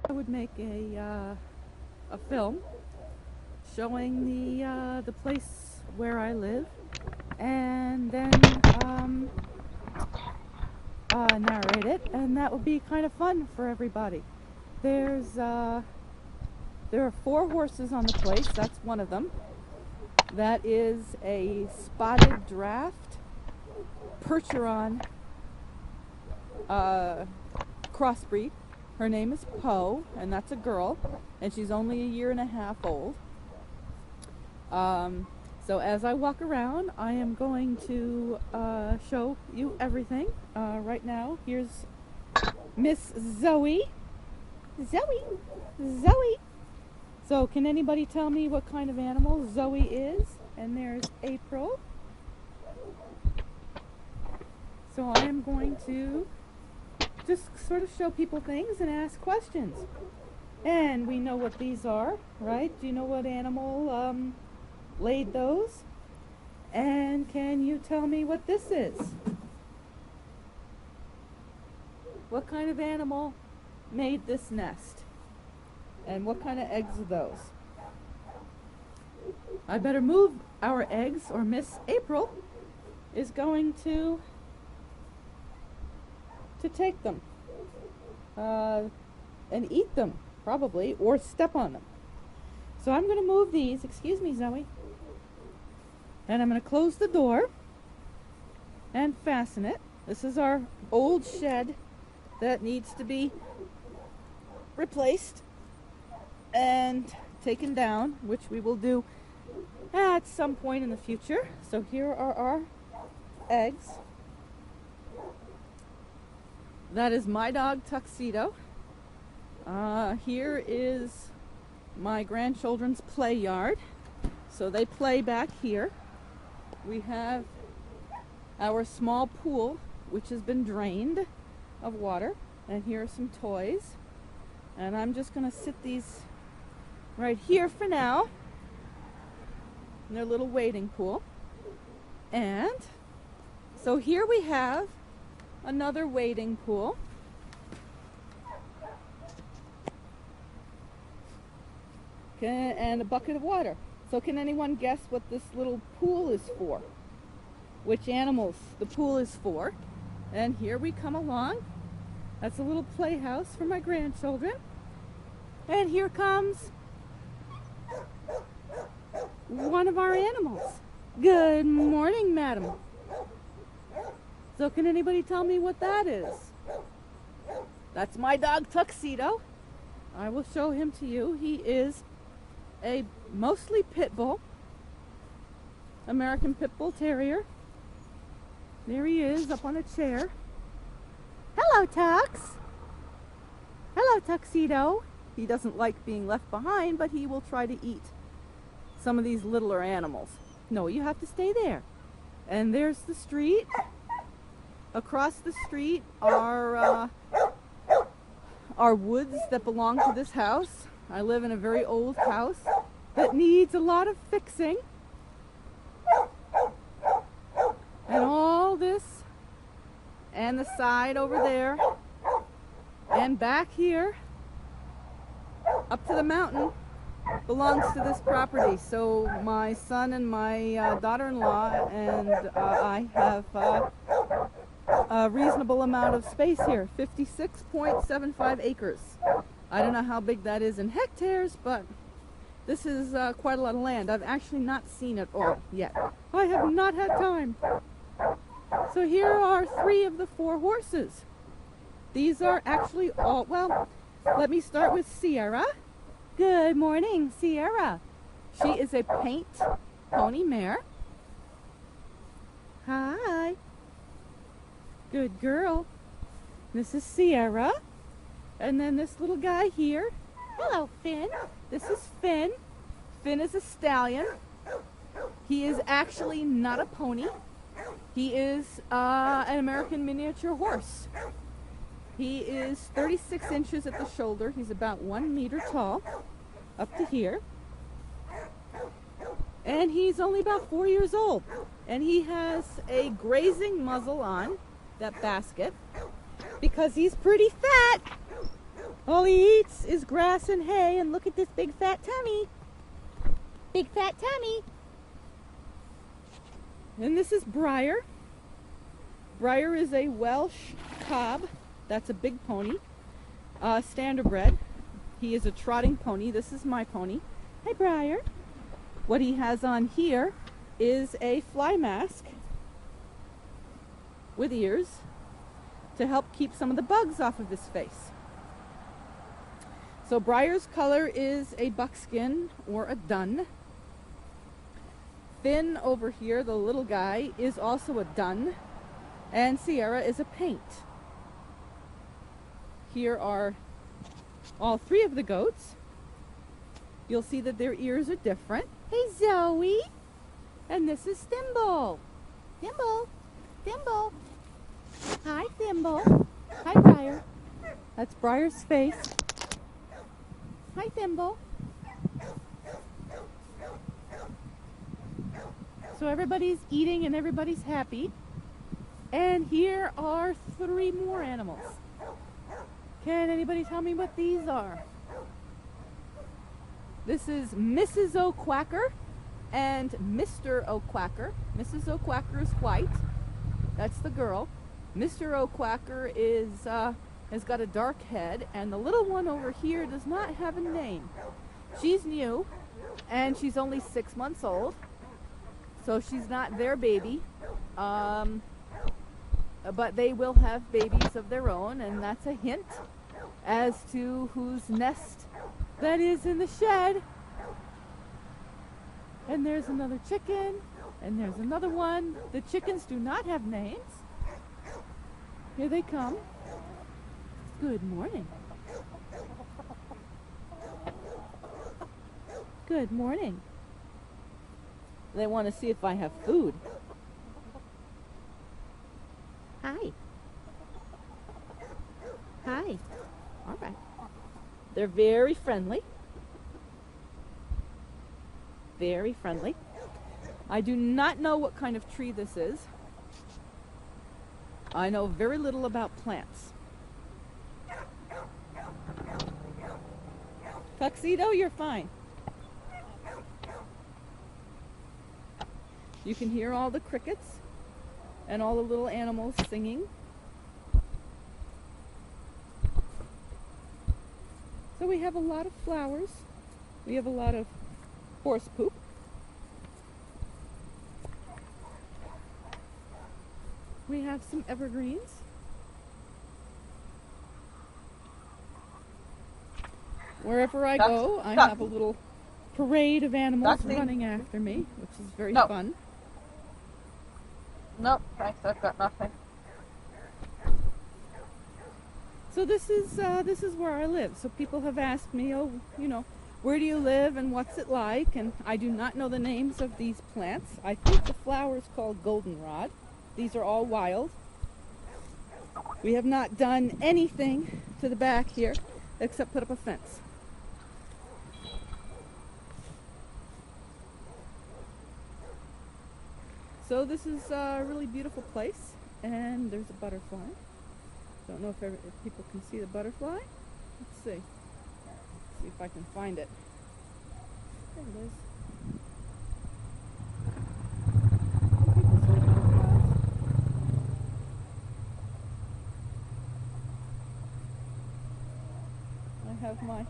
I would make a film showing the place where I live, and then narrate it, and that would be kind of fun for everybody. There are 4 horses on the place. That's one of them. That is a spotted draft Percheron crossbreed. Her name is Poe, and that's a girl, and she's only a year and a half old. So as I walk around, I am going to show you everything. Right now, here's Miss Zoe. Zoe. So can anybody tell me what kind of animal Zoe is? And there's April. So I am going to just sort of show people things and ask questions. And we know what these are, right? Do you know what animal laid those? And can you tell me what this is? What kind of animal made this nest? And what kind of eggs are those? I better move our eggs, or Miss April is going to take them and eat them, probably, or step on them. So I'm going to move these. Excuse me, Zoe. And I'm going to close the door and fasten it. This is our old shed that needs to be replaced and taken down, which we will do at some point in the future. So here are our eggs. That is my dog Tuxedo. Here is my grandchildren's play yard. So they play back here. We have our small pool, which has been drained of water. And here are some toys. And I'm just going to sit these right here for now in their little wading pool. And so here we have another wading pool. And a bucket of water. So can anyone guess what this little pool is for? Which animals the pool is for? And here we come along. That's a little playhouse for my grandchildren. And here comes one of our animals. Good morning, madam. So can anybody tell me what that is? That's my dog Tuxedo. I will show him to you. He is a mostly pit bull, American Pit Bull Terrier. There he is up on a chair. Hello, Tux. Hello, Tuxedo. He doesn't like being left behind, but he will try to eat some of these littler animals. No, you have to stay there. And there's the street. Across the street are woods that belong to this house. I live in a very old house that needs a lot of fixing. And all this, and the side over there, and back here, up to the mountain, belongs to this property. So my son and my daughter-in-law and I have a reasonable amount of space here, 56.75 acres. I don't know how big that is in hectares, but this is quite a lot of land. I've actually not seen it all yet. I have not had time. So here are 3 of the 4 horses. These are actually all, well, let me start with Sierra. Good morning, Sierra. She is a paint pony mare. Hi. Good girl. This is Sierra. And then this little guy here. Hello, Finn. This is Finn. Finn is a stallion. He is actually not a pony. He is an American miniature horse. He is 36 inches at the shoulder. He's about 1 meter tall, up to here. And he's only about 4 years old. And he has a grazing muzzle on, that basket, because he's pretty fat. All he eats is grass and hay, and look at this big fat tummy. Big fat tummy. And this is Briar. Briar is a Welsh cob. That's a big pony. Standardbred. He is a trotting pony. This is my pony. Hi, Briar. What he has on here is a fly mask with ears to help keep some of the bugs off of his face. So Briar's color is a buckskin or a dun. Finn over here, the little guy, is also a dun. And Sierra is a paint. Here are all three of the goats. You'll see that their ears are different. Hey, Zoe! And this is Thimble. Thimble. Thimble. Hi, Thimble. Hi, Briar. That's Briar's face. Hi, Thimble. So everybody's eating and everybody's happy. And here are three more animals. Can anybody tell me what these are? This is Mrs. O'Quacker and Mr. O'Quacker. Mrs. O'Quacker is white. That's the girl. Mr. O'Quacker has got a dark head, and the little one over here does not have a name. She's new, and she's only 6 months old, so she's not their baby. But they will have babies of their own, and that's a hint as to whose nest that is in the shed. And there's another chicken, and there's another one. The chickens do not have names. Here they come. Good morning. Good morning. They want to see if I have food. Hi. Hi. All right. They're very friendly. Very friendly. I do not know what kind of tree this is. I know very little about plants. Tuxedo, you're fine. You can hear all the crickets and all the little animals singing. So we have a lot of flowers. We have a lot of horse poop. We have some evergreens. Wherever I go, I have a little parade of animals running after me, which is very fun. Nope, thanks, I've got nothing. So this is where I live. So people have asked me, oh, you know, where do you live and what's it like? And I do not know the names of these plants. I think the flower is called goldenrod. These are all wild. We have not done anything to the back here except put up a fence. So this is a really beautiful place, and there's a butterfly. Don't know if people can see the butterfly. Let's see. Let's see if I can find it. There it is. Can people see the butterflies? I have my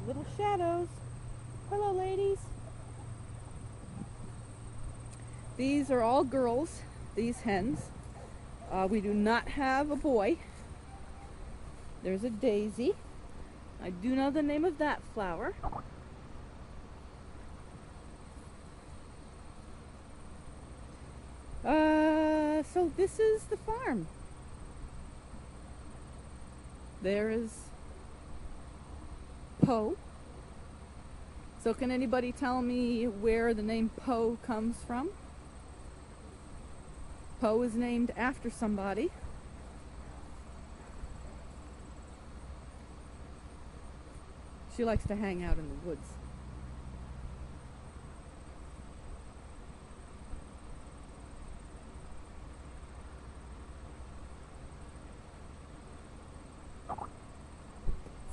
little shadows. Hello, ladies. These are all girls, these hens. We do not have a boy. There's a daisy. I do know the name of that flower. So this is the farm. There is Poe. So can anybody tell me where the name Poe comes from? Poe is named after somebody. She likes to hang out in the woods.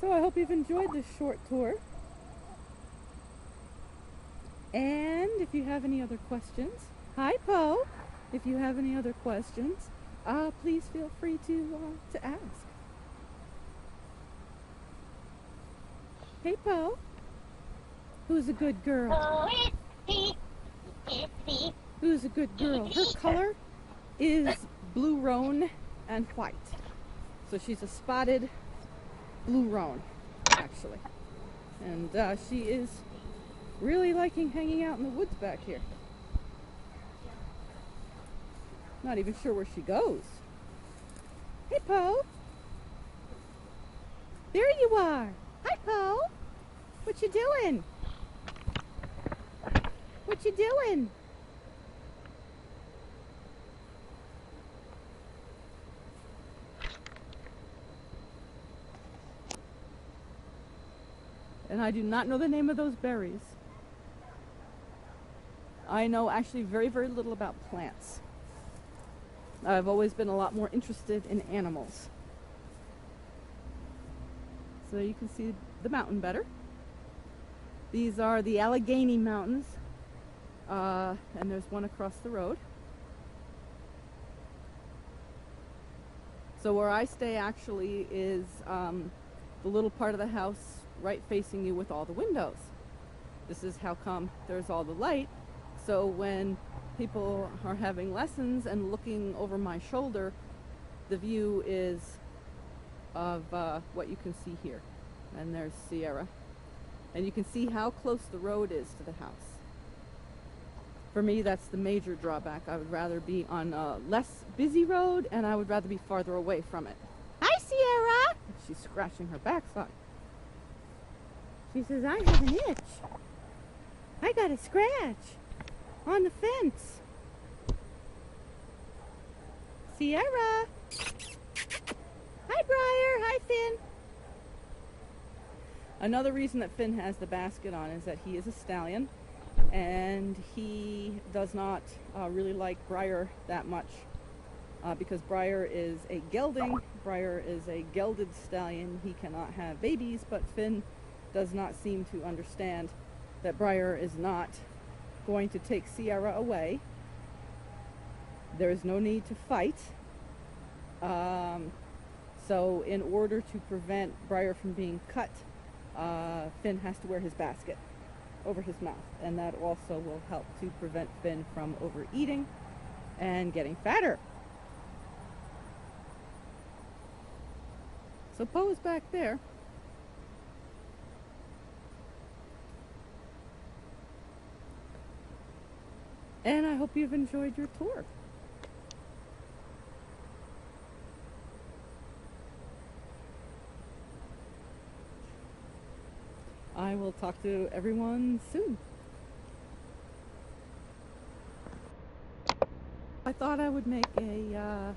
So I hope you've enjoyed this short tour. And if you have any other questions, hi Poe. If you have any other questions, please feel free to ask. Hey Poe, who's a good girl? Who's a good girl? Her color is blue roan and white. So she's a spotted blue roan, actually. And she is really liking hanging out in the woods back here. Not even sure where she goes. Hey Poe. There you are. Hi Poe. What you doing? What you doing? And I do not know the name of those berries. I know actually very, very little about plants. I've always been a lot more interested in animals. So you can see the mountain better. These are the Allegheny Mountains, and there's one across the road. So where I stay actually is the little part of the house right facing you with all the windows. This is how come there's all the light. So when people are having lessons and looking over my shoulder, the view is of what you can see here. And there's Sierra. And you can see how close the road is to the house. For me, that's the major drawback. I would rather be on a less busy road, and I would rather be farther away from it. Hi, Sierra! She's scratching her backside. She says, I have an itch. I got a scratch on the fence. Sierra! Hi, Briar! Hi, Finn! Another reason that Finn has the basket on is that he is a stallion, and he does not really like Briar that much because Briar is a gelding. Briar is a gelded stallion. He cannot have babies, but Finn does not seem to understand that Briar is not going to take Sierra away. There is no need to fight. So in order to prevent Briar from being cut, Finn has to wear his basket over his mouth, and that also will help to prevent Finn from overeating and getting fatter. So Poe is back there. And I hope you've enjoyed your tour. I will talk to everyone soon. I thought I would make a